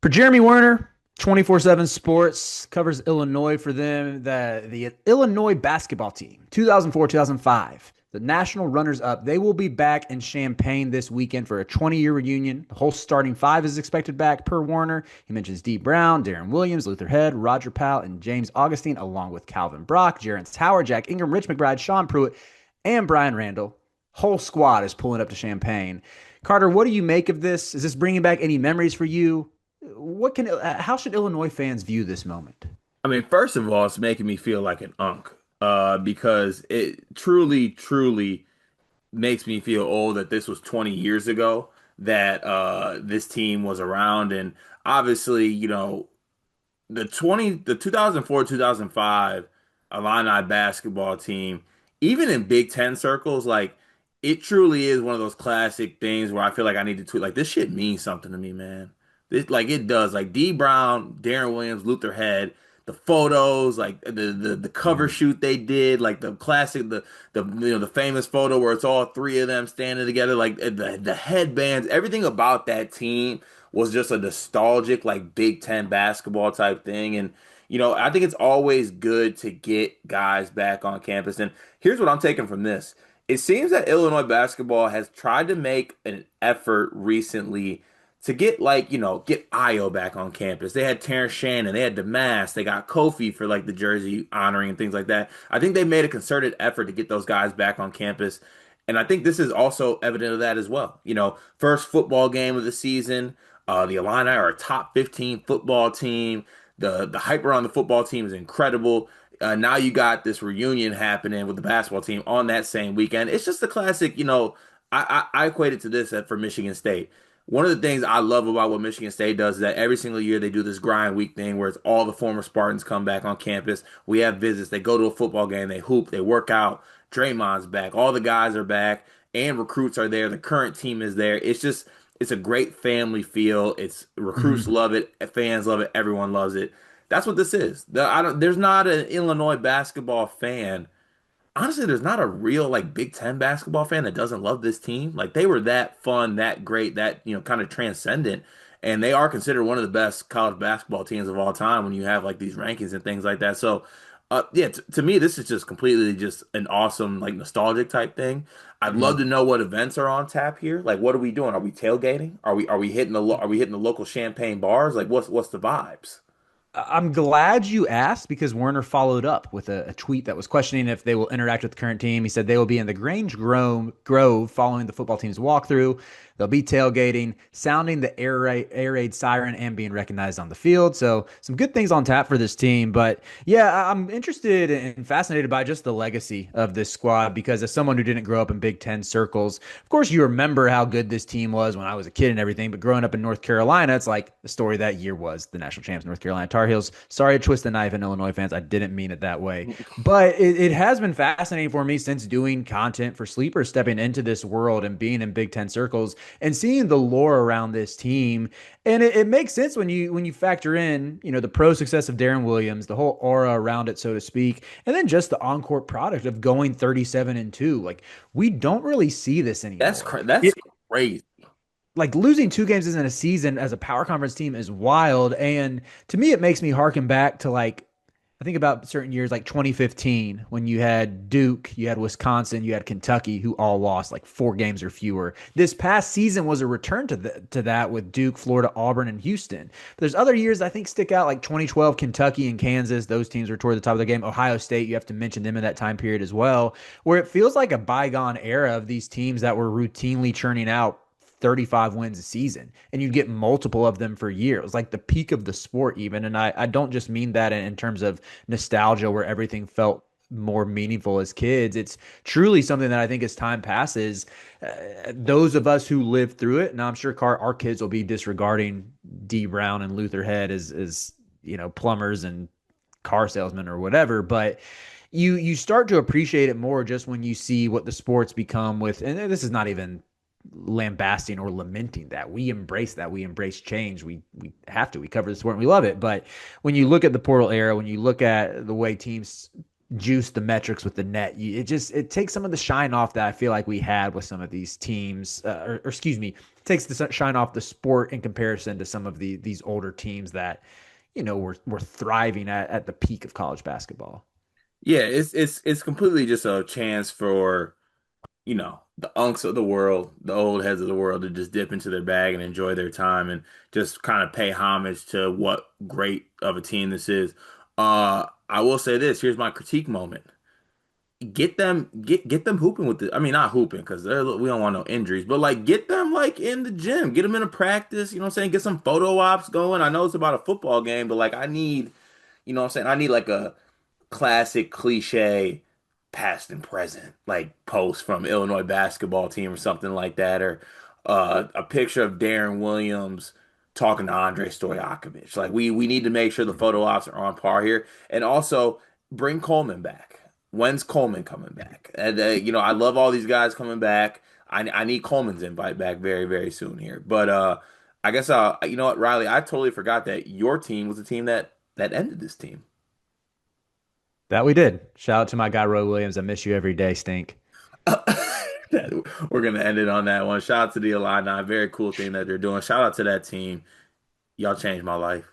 For Jeremy Werner, 24/7 Sports covers Illinois for them. The Illinois basketball team, 2004-2005, the national runners up. They will be back in Champaign this weekend for a 20-year reunion. The whole starting five is expected back per Warner. He mentions Dee Brown, Darren Williams, Luther Head, Roger Powell, and James Augustine, along with Calvin Brock, Jarence Howard, Jack Ingram, Rich McBride, Sean Pruitt, and Brian Randall. Whole squad is pulling up to Champaign. Carter, what do you make of this? Is this bringing back any memories for you? How should Illinois fans view this moment? I mean, first of all, it's making me feel like an unk, because it truly makes me feel old that this was 20 years ago that this team was around. And obviously, the 2004, 2005 Illini basketball team, even in Big Ten circles, like it truly is one of those classic things where I feel like I need to tweet, like this shit means something to me, man. Like it does. Like D Brown, Darren Williams, Luther Head, the photos, like the cover shoot they did, like the classic, the famous photo where it's all three of them standing together, like the headbands, everything about that team was just a nostalgic, like Big Ten basketball type thing. And I think it's always good to get guys back on campus. And here's what I'm taking from this. It seems that Illinois basketball has tried to make an effort recently to get get Io back on campus. They had Terrence Shannon, they had Damas, they got Kofi for like the jersey honoring and things like that. I think they made a concerted effort to get those guys back on campus. And I think this is also evident of that as well. First football game of the season. The Illini are a top 15 football team. The hype around the football team is incredible. Now you got this reunion happening with the basketball team on that same weekend. It's just a classic, I equate it to this for Michigan State. One of the things I love about what Michigan State does is that every single year they do this grind week thing where it's all the former Spartans come back on campus. We have visits. They go to a football game. They hoop. They work out. Draymond's back. All the guys are back, and recruits are there. The current team is there. It's a great family feel. It's recruits Mhm. love it. Fans love it. Everyone loves it. That's what this is. There's not an Illinois basketball fan. Honestly, there's not a real like Big Ten basketball fan that doesn't love this team. Like they were that fun, that great, that kind of transcendent, and they are considered one of the best college basketball teams of all time when you have like these rankings and things like that. So, yeah, to me, this is just completely just an awesome like nostalgic type thing. I'd love Mhm. to know what events are on tap here. Like, what are we doing? Are we tailgating? Are we hitting the local champagne bars? Like, what's the vibes? I'm glad you asked because Werner followed up with a tweet that was questioning if they will interact with the current team. He said they will be in the Grove following the football team's walkthrough. They'll be tailgating, sounding the air raid siren, and being recognized on the field. So some good things on tap for this team. But yeah, I'm interested and fascinated by just the legacy of this squad because as someone who didn't grow up in Big Ten circles, of course you remember how good this team was when I was a kid and everything. But growing up in North Carolina, it's like the story that year was the national champs, North Carolina Tar Heels. Sorry to twist the knife in Illinois fans. I didn't mean it that way. But it has been fascinating for me since doing content for Sleeper, stepping into this world and being in Big Ten circles and seeing the lore around this team. And it makes sense when you factor in, the pro success of Darren Williams, the whole aura around it, so to speak, and then just the on-court product of going 37-2. Like we don't really see this anymore. That's crazy. Like losing two games isn't a season as a power conference team is wild. And to me, it makes me harken back to like, I think about certain years like 2015 when you had Duke, you had Wisconsin, you had Kentucky, who all lost like 4 games or fewer. This past season was a return to that with Duke, Florida, Auburn, and Houston. But there's other years I think stick out like 2012, Kentucky and Kansas. Those teams were toward the top of the game. Ohio State, you have to mention them in that time period as well, where it feels like a bygone era of these teams that were routinely churning out 35 wins a season and you'd get multiple of them for years. It was like the peak of the sport even. And I don't just mean that in terms of nostalgia where everything felt more meaningful as kids. It's truly something that I think as time passes, those of us who lived through it, and I'm sure our kids will be disregarding D Brown and Luther Head as plumbers and car salesmen or whatever, but you start to appreciate it more just when you see what the sports become with, and this is not even lambasting or lamenting that. We embrace that. We embrace change. We have to. We cover the sport and we love it. But when you look at the portal era, when you look at the way teams juice the metrics with the net. It takes some of the shine off that I feel like we had with some of these teams, or excuse me, takes the shine off the sport in comparison to some of these older teams that were thriving at the peak of college basketball. Yeah, it's completely just a chance for, the unks of the world, the old heads of the world to just dip into their bag and enjoy their time and just kind of pay homage to what great of a team this is. I will say this, here's my critique moment. Get them hooping with the, I mean, not hooping because we don't want no injuries, but like get them like in the gym, get them in a practice, you know what I'm saying? Get some photo ops going. I know it's about a football game, but like I need, what I'm saying? I need like a classic cliche past and present like post from Illinois basketball team or something like that, or a picture of Darren Williams talking to Andre Stojakovic. Like we need to make sure the photo ops are on par here, and also bring Coleman back. When's Coleman coming back? And I love all these guys coming back. I need Coleman's invite back very very soon here, but I guess you know what, Riley, I totally forgot that your team was the team that ended this team. That we did. Shout out to my guy Roy Williams. I miss you every day, Stink. We're gonna end it on that one. Shout out to the Illini. Very cool thing that they're doing. Shout out to that team. Y'all changed my life.